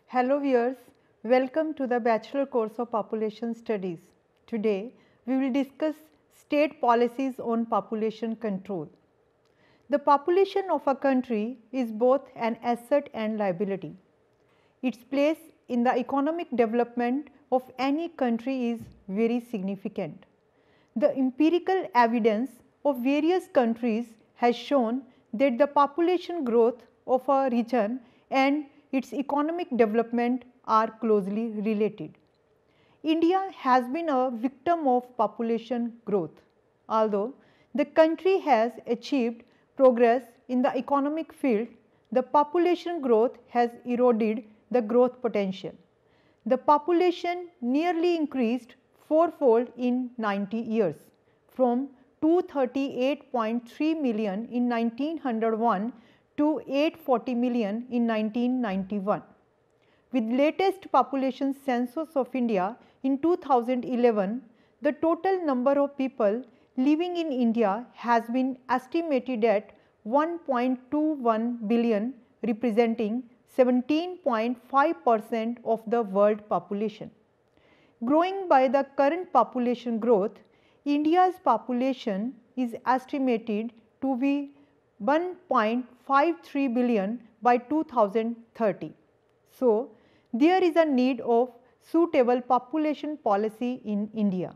Hello viewers, welcome to the Bachelor course of Population Studies. Today we will discuss state policies on population control. The population of a country is both an asset and liability. Its place in the economic development of any country is very significant. The empirical evidence of various countries has shown that the population growth of a region and its economic development are closely related. India has been a victim of population growth. Although the country has achieved progress in the economic field, the population growth has eroded the growth potential. The population nearly increased fourfold in 90 years, from 238.3 million in 1901 to 840 million in 1991. With latest population census of India in 2011, the total number of people living in India has been estimated at 1.21 billion, representing 17.5% of the world population. Growing by the current population growth, India's population is estimated to be 1.53 billion by 2030. So, there is a need of suitable population policy in India.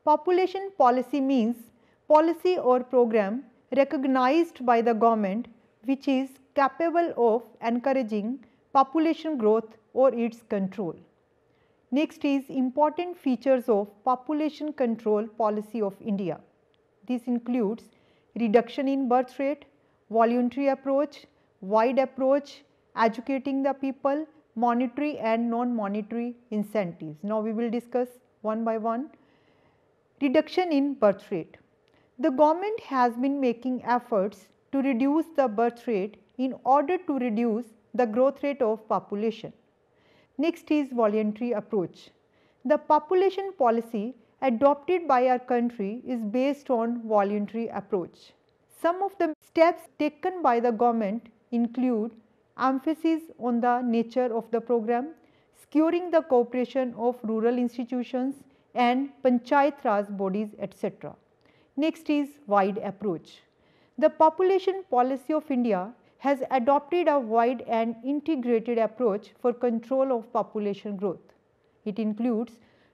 Population policy means policy or program recognized by the government which is capable of encouraging population growth or its control. Next is important features of population control policy of India. This includes reduction in birth rate, voluntary approach, wide approach, educating the people, monetary and non-monetary incentives. Now we will discuss one by one. Reduction in birth rate. The government has been making efforts to reduce the birth rate in order to reduce the growth rate of population. Next is voluntary approach. The population policy adopted by our country is based on voluntary approach. Some of the steps taken by the government include emphasis on the nature of the program, securing the cooperation of rural institutions and panchayat raj bodies, etc. Next is wide approach. The population policy of India has adopted a wide and integrated approach for control of population growth. It includes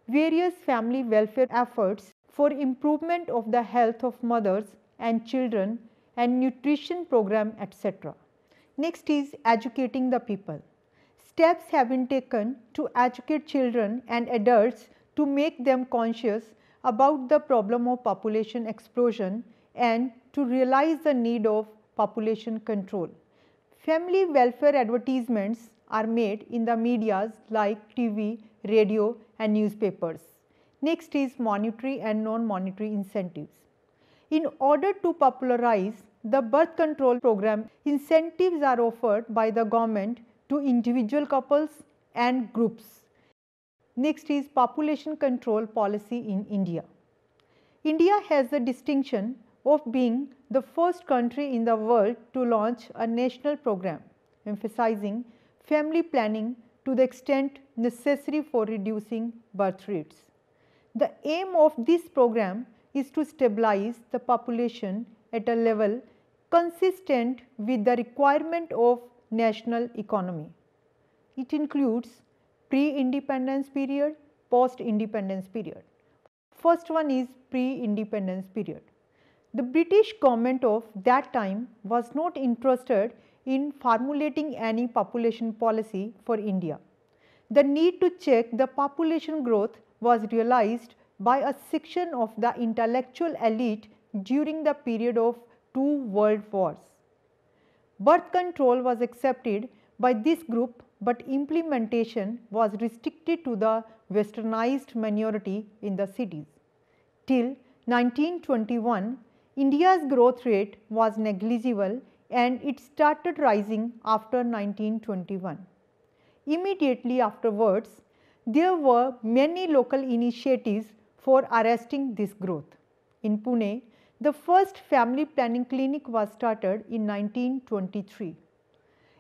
various family welfare efforts for improvement of the health of mothers and children and nutrition program, etc. Next is educating the people. Steps have been taken to educate children and adults to make them conscious about the problem of population explosion and to realize the need of population control. Family welfare advertisements are made in the medias like TV, radio and newspapers. Next is monetary and non-monetary incentives. In order to popularize the birth control program, incentives are offered by the government to individual couples and groups. Next is population control policy in India. India has the distinction of being the first country in the world to launch a national program emphasizing family planning to the extent necessary for reducing birth rates. The aim of this program is to stabilize the population at a level consistent with the requirement of national economy. It includes pre-independence period, post-independence period. First one is pre-independence period. The British government of that time was not interested in formulating any population policy for India. The need to check the population growth was realized by a section of the intellectual elite during the period of two world wars. Birth control was accepted by this group, but implementation was restricted to the westernized minority in the cities. Till 1921, India's growth rate was negligible and it started rising after 1921. Immediately afterwards, there were many local initiatives for arresting this growth. In Pune, the first family planning clinic was started in 1923.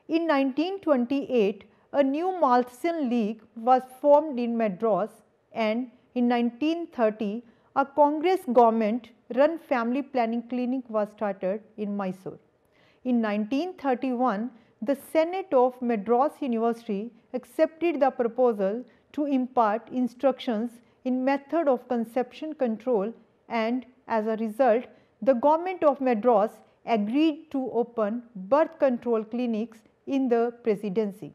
In 1928, a new Malthusian League was formed in Madras, and in 1930, a Congress government run family planning clinic was started in Mysore. In 1931, the Senate of Madras University accepted the proposal to impart instructions in method of conception control, and as a result, the government of Madras agreed to open birth control clinics in the presidency.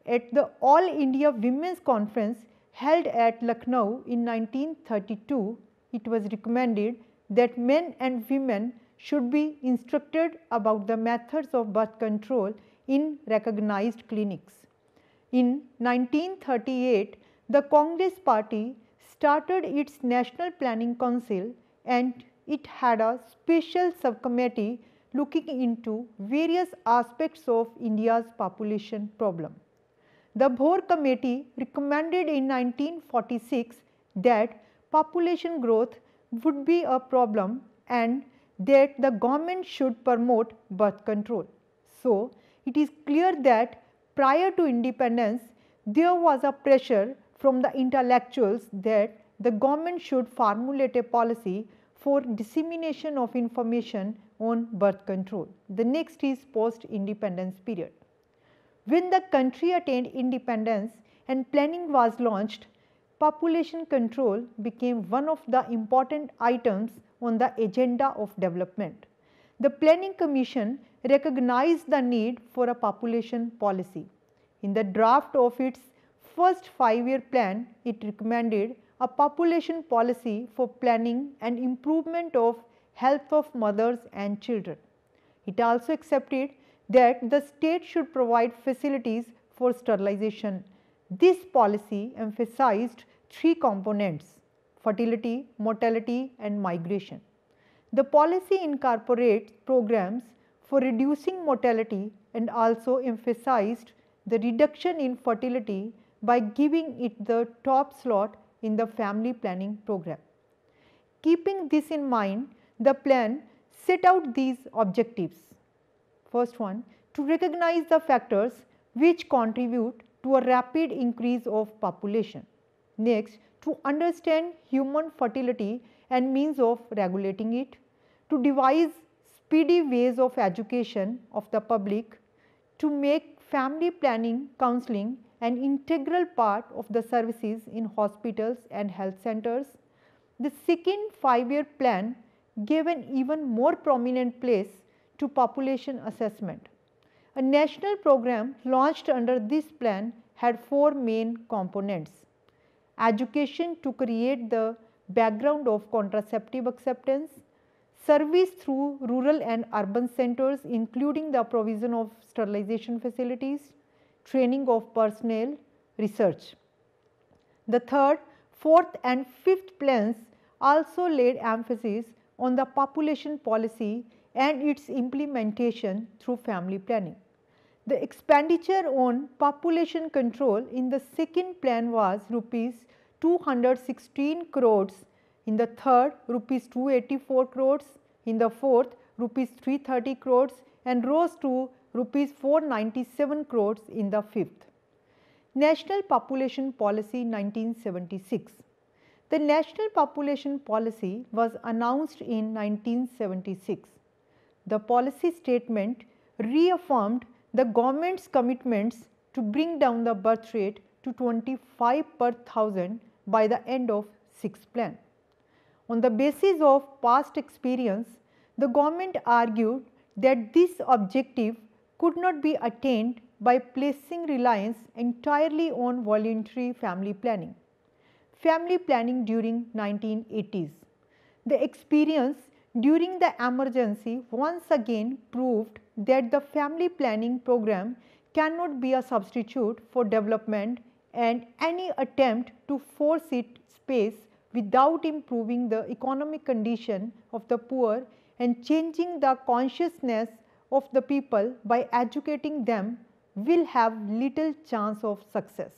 At the All India Women's Conference held at Lucknow in 1932, it was recommended that men and women should be instructed about the methods of birth control in recognized clinics. In 1938, the Congress Party started its National Planning Council, and it had a special subcommittee looking into various aspects of India's population problem. The Bhor Committee recommended in 1946 that population growth would be a problem and that the government should promote birth control. So, it is clear that prior to independence, there was a pressure from the intellectuals that the government should formulate a policy for dissemination of information on birth control. The next is post-independence period. When the country attained independence and planning was launched, population control became one of the important items on the agenda of development. The Planning Commission recognized the need for a population policy. In the draft of its first 5-year plan, it recommended a population policy for planning and improvement of health of mothers and children. It also accepted that the state should provide facilities for sterilization. This policy emphasized 3 components: fertility, mortality and migration. The policy incorporates programs for reducing mortality and also emphasized the reduction in fertility by giving it the top slot in the family planning program. Keeping this in mind, the plan set out these objectives. First one, to recognize the factors which contribute to a rapid increase of population. Next, to understand human fertility and means of regulating it. To devise speedy ways of education of the public. To make family planning counseling an integral part of the services in hospitals and health centers. The second 5-year plan gave an even more prominent place to population assessment. A national program launched under this plan had 4 main components: education to create the background of contraceptive acceptance, service through rural and urban centers including the provision of sterilization facilities, training of personnel, research. The third, fourth and fifth plans also laid emphasis on the population policy and its implementation through family planning. The expenditure on population control in the second plan was rupees 216 crores, in the third rupees 284 crores, in the fourth rupees 330 crores and rose to rupees 497 crores in the fifth. National Population Policy 1976. The National Population Policy was announced in 1976. The policy statement reaffirmed the government's commitments to bring down the birth rate to 25 per thousand by the end of 6th plan. On the basis of past experience, the government argued that this objective could not be attained by placing reliance entirely on voluntary family planning. Family planning during 1980s. The experience during the emergency once again proved that the family planning program cannot be a substitute for development, and any attempt to force its pace without improving the economic condition of the poor and changing the consciousness of the people by educating them will have little chance of success.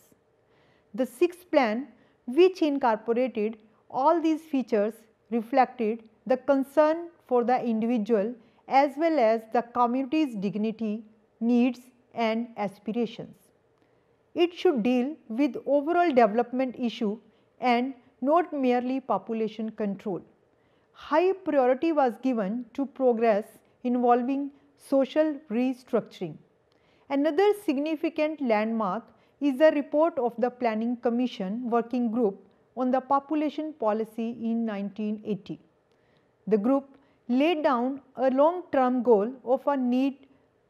The sixth plan, which incorporated all these features, reflected the concern for the individual as well as the community's dignity, needs and aspirations. It should deal with overall development issue and not merely population control. High priority was given to progress involving social restructuring. Another significant landmark is the report of the Planning Commission Working Group on the Population Policy in 1980. The group laid down a long-term goal of a need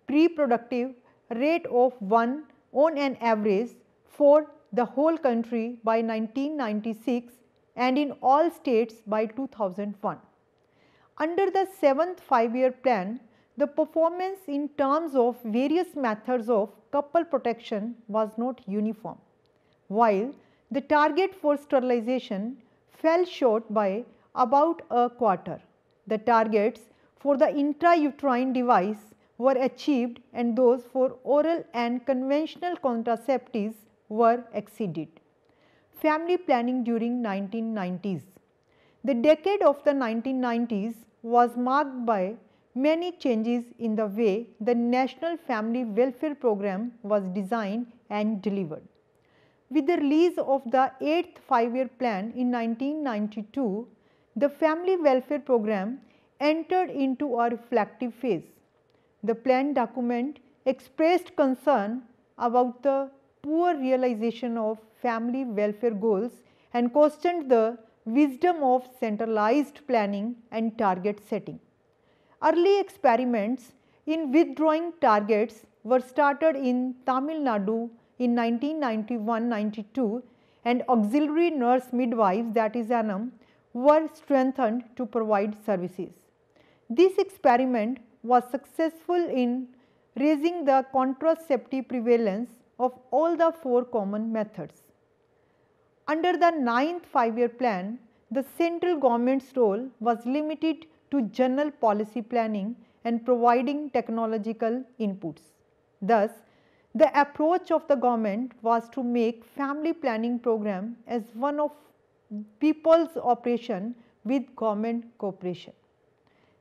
reproductive rate of 1 on an average for the whole country by 1996 and in all states by 2001. Under the 7th 5-year plan, the performance in terms of various methods of couple protection was not uniform. While the target for sterilization fell short by about a quarter, the targets for the intrauterine device were achieved and those for oral and conventional contraceptives were exceeded. Family planning during 1990s. The decade of the 1990s was marked by many changes in the way the National Family Welfare Program was designed and delivered. With the release of the 8th 5-year plan in 1992, the Family Welfare Program entered into a reflective phase. The plan document expressed concern about the poor realization of family welfare goals and questioned the wisdom of centralized planning and target setting. Early experiments in withdrawing targets were started in Tamil Nadu in 1991-92 and auxiliary nurse midwives, that is ANM, were strengthened to provide services. This experiment was successful in raising the contraceptive prevalence of all the 4 common methods. Under the 9th 5-year plan, the central government's role was limited to general policy planning and providing technological inputs. Thus, the approach of the government was to make family planning program as one of people's operation with government cooperation.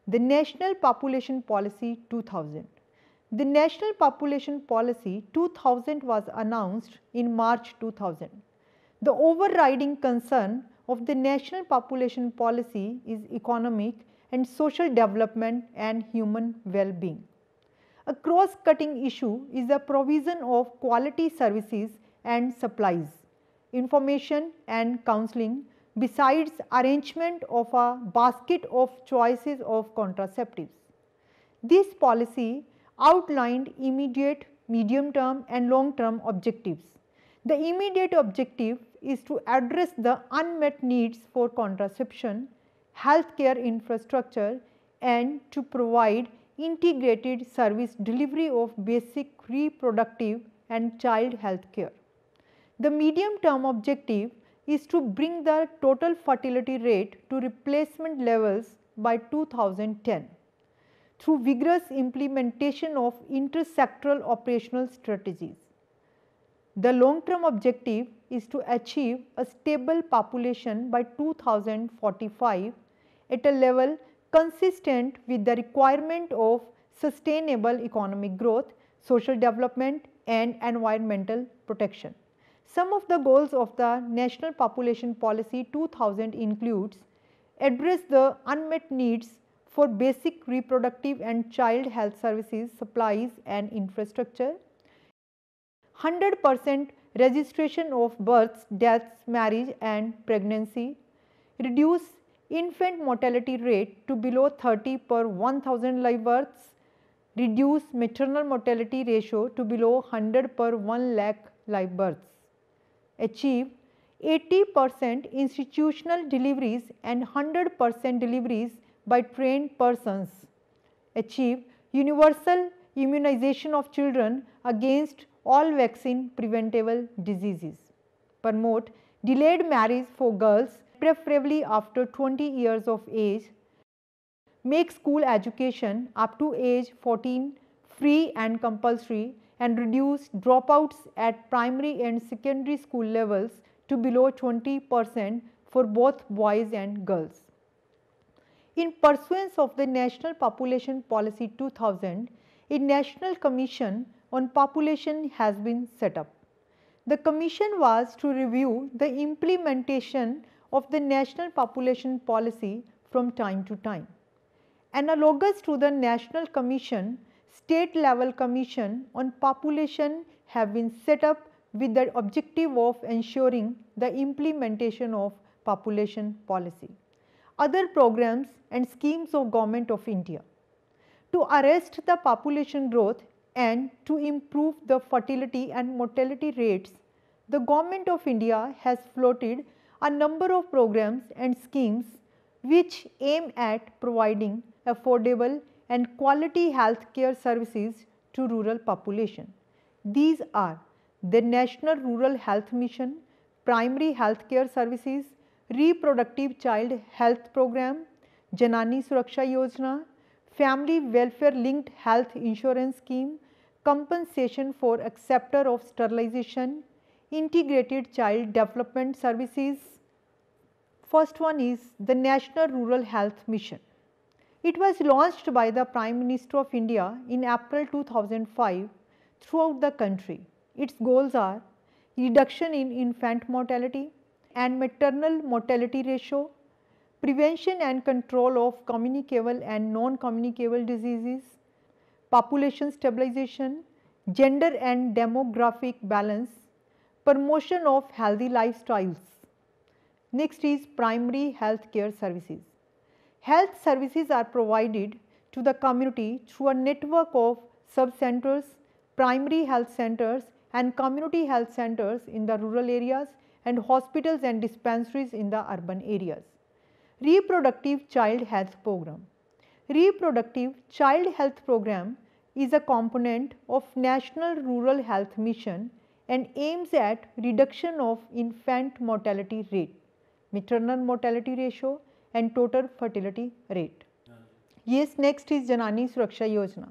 The National Population Policy 2000. The National Population Policy 2000 was announced in March 2000. The overriding concern of the National Population Policy is economic and social development and human well-being. A cross-cutting issue is the provision of quality services and supplies, information and counseling, besides arrangement of a basket of choices of contraceptives. This policy outlined immediate, medium-term and long-term objectives. The immediate objective is to address the unmet needs for contraception, healthcare infrastructure and to provide integrated service delivery of basic reproductive and child health care. The medium-term objective is to bring the total fertility rate to replacement levels by 2010 through vigorous implementation of intersectoral operational strategies. The long-term objective is to achieve a stable population by 2045 at a level consistent with the requirement of sustainable economic growth, social development and environmental protection. Some of the goals of the National Population Policy 2000 includes address the unmet needs for basic reproductive and child health services, supplies and infrastructure, 100% registration of births, deaths, marriage and pregnancy, reduce infant mortality rate to below 30 per 1000 live births, reduce maternal mortality ratio to below 100 per 1 lakh live births, achieve 80% institutional deliveries and 100% deliveries by trained persons, achieve universal immunization of children against all vaccine preventable diseases, promote delayed marriage for girls preferably after 20 years of age, make school education up to age 14 free and compulsory, and reduce dropouts at primary and secondary school levels to below 20% for both boys and girls. In pursuance of the National Population Policy 2000, a National Commission on Population has been set up. The commission was to review the implementation of the National Population Policy from time to time. Analogous to the National Commission, state level commission on population have been set up with the objective of ensuring the implementation of population policy. Other programs and schemes of Government of India. To arrest the population growth and to improve the fertility and mortality rates, the Government of India has floated a number of programs and schemes which aim at providing affordable and quality health care services to rural population. These are the National Rural Health Mission, Primary Health Care Services, Reproductive Child Health Program, Janani Suraksha Yojana, Family Welfare Linked Health Insurance Scheme, Compensation for Acceptor of Sterilization, Integrated Child Development Services. First one is the National Rural Health Mission. It was launched by the Prime Minister of India in April 2005 throughout the country. Its goals are reduction in infant mortality and maternal mortality ratio, prevention and control of communicable and non-communicable diseases, population stabilization, gender and demographic balance, promotion of healthy lifestyles. Next is primary health care services. Health services are provided to the community through a network of sub-centers, primary health centers and community health centers in the rural areas and hospitals and dispensaries in the urban areas. Reproductive Child Health Program. Reproductive Child Health Program is a component of National Rural Health Mission and aims at reduction of infant mortality rate, maternal mortality ratio and total fertility rate. Yes, next is Janani Suraksha Yojana.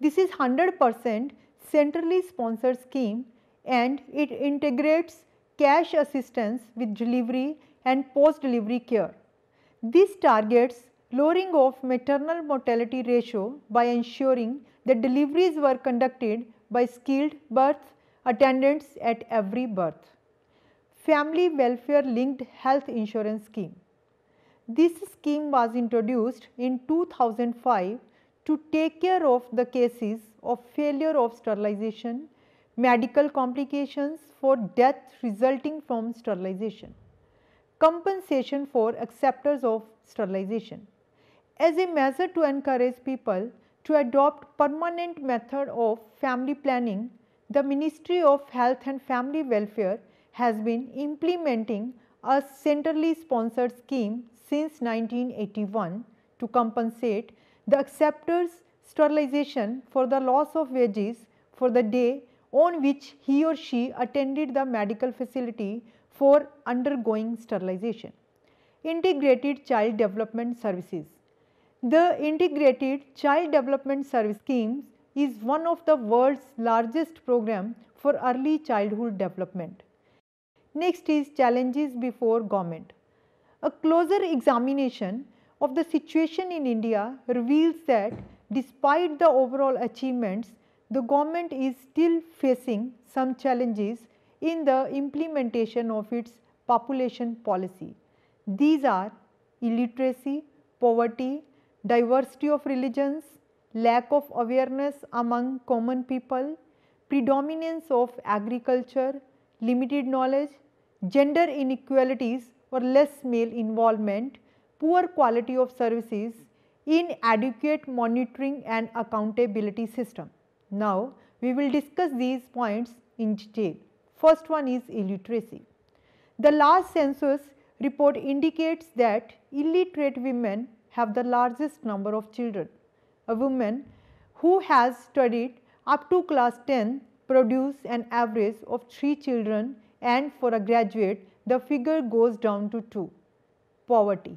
This is 100% centrally sponsored scheme and it integrates cash assistance with delivery and post-delivery care. This targets lowering of maternal mortality ratio by ensuring that deliveries were conducted by skilled birth attendants at every birth. Family Welfare Linked Health Insurance Scheme. This scheme was introduced in 2005 to take care of the cases of failure of sterilization, medical complications for death resulting from sterilization, compensation for acceptors of sterilization. As a measure to encourage people to adopt permanent method of family planning, the Ministry of Health and Family Welfare has been implementing a centrally sponsored scheme since 1981 to compensate the acceptor's sterilization for the loss of wages for the day on which he or she attended the medical facility for undergoing sterilization. Integrated Child Development Services. The Integrated Child Development Service Scheme is one of the world's largest program for early childhood development. Next is challenges before government. A closer examination of the situation in India reveals that despite the overall achievements, the government is still facing some challenges in the implementation of its population policy. These are illiteracy, poverty, diversity of religions, lack of awareness among common people, predominance of agriculture, limited knowledge, gender inequalities or less male involvement, poor quality of services, inadequate monitoring and accountability system. Now, we will discuss these points in detail. First one is illiteracy. The last census report indicates that illiterate women have the largest number of children. A woman who has studied up to class 10 produces an average of 3 children, and for a graduate the figure goes down to 2. Poverty.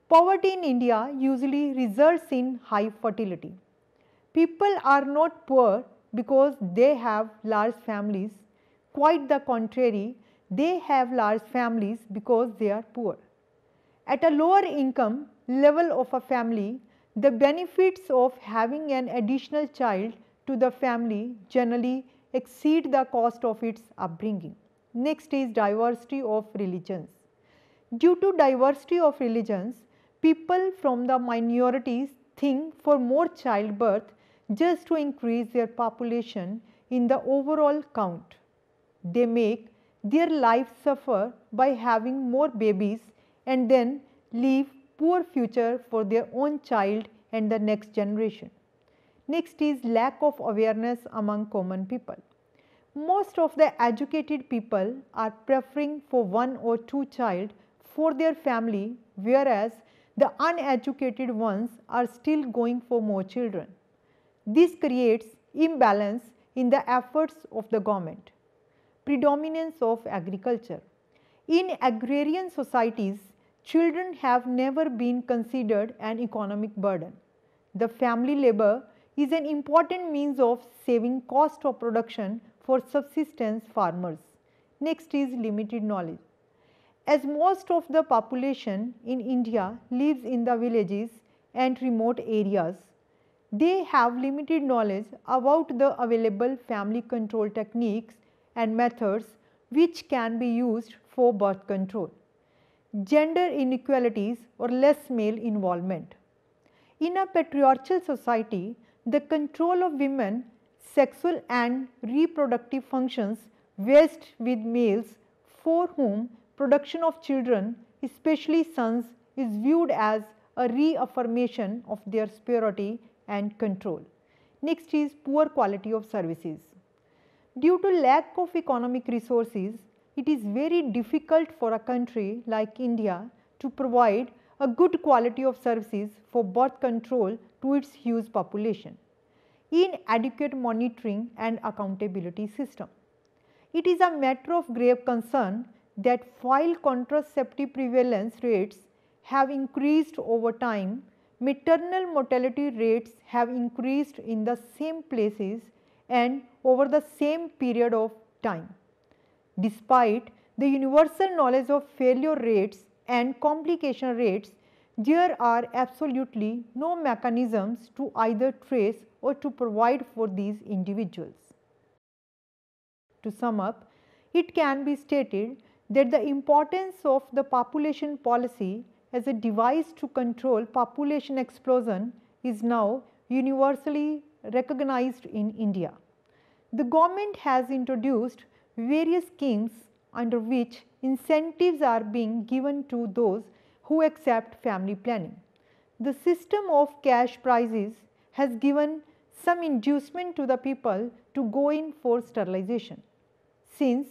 Poverty in India usually results in high fertility. People are not poor because they have large families. Quite the contrary, they have large families because they are poor. At a lower income level of a family, the benefits of having an additional child to the family generally exceed the cost of its upbringing. Next is diversity of religions. Due to diversity of religions, people from the minorities think for more childbirth just to increase their population in the overall count. They make their life suffer by having more babies and then leave poor future for their own child and the next generation. Next is lack of awareness among common people. Most of the educated people are preferring for one or two child for their family, whereas the uneducated ones are still going for more children. This creates imbalance in the efforts of the government. Predominance of agriculture. In agrarian societies, children have never been considered an economic burden. The family labor is an important means of saving cost of production for subsistence farmers. Next is limited knowledge. As most of the population in India lives in the villages and remote areas, they have limited knowledge about the available family control techniques and methods which can be used for birth control. Gender inequalities or less male involvement. In a patriarchal society, the control of women, sexual and reproductive functions vests with males for whom production of children, especially sons, is viewed as a reaffirmation of their superiority and control. Next is poor quality of services. Due to lack of economic resources, it is very difficult for a country like India to provide a good quality of services for birth control to its huge population. Inadequate monitoring and accountability system. It is a matter of grave concern that while contraceptive prevalence rates have increased over time, maternal mortality rates have increased in the same places and over the same period of time. Despite the universal knowledge of failure rates and complication rates, there are absolutely no mechanisms to either trace or to provide for these individuals. To sum up, it can be stated that the importance of the population policy as a device to control population explosion is now universally recognized in India. The government has introduced various schemes under which incentives are being given to those who accept family planning. The system of cash prizes has given some inducement to the people to go in for sterilization. Since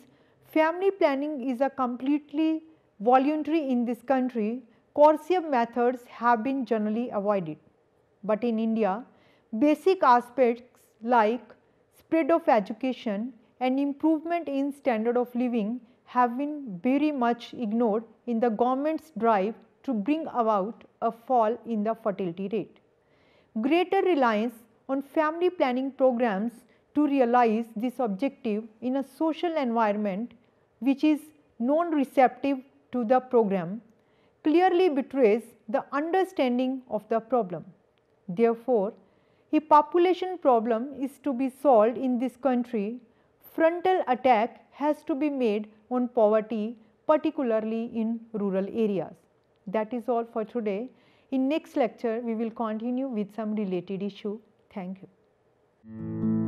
family planning is a completely voluntary in this country, coercive methods have been generally avoided. But in India, basic aspects like spread of education and improvement in standard of living have been very much ignored in the government's drive to bring about a fall in the fertility rate. Greater reliance on family planning programs to realize this objective in a social environment which is non-receptive to the program clearly betrays the understanding of the problem. Therefore, if population problem is to be solved in this country, frontal attack has to be made on poverty, particularly in rural areas. That is all for today. In next lecture, we will continue with some related issue. Thank you.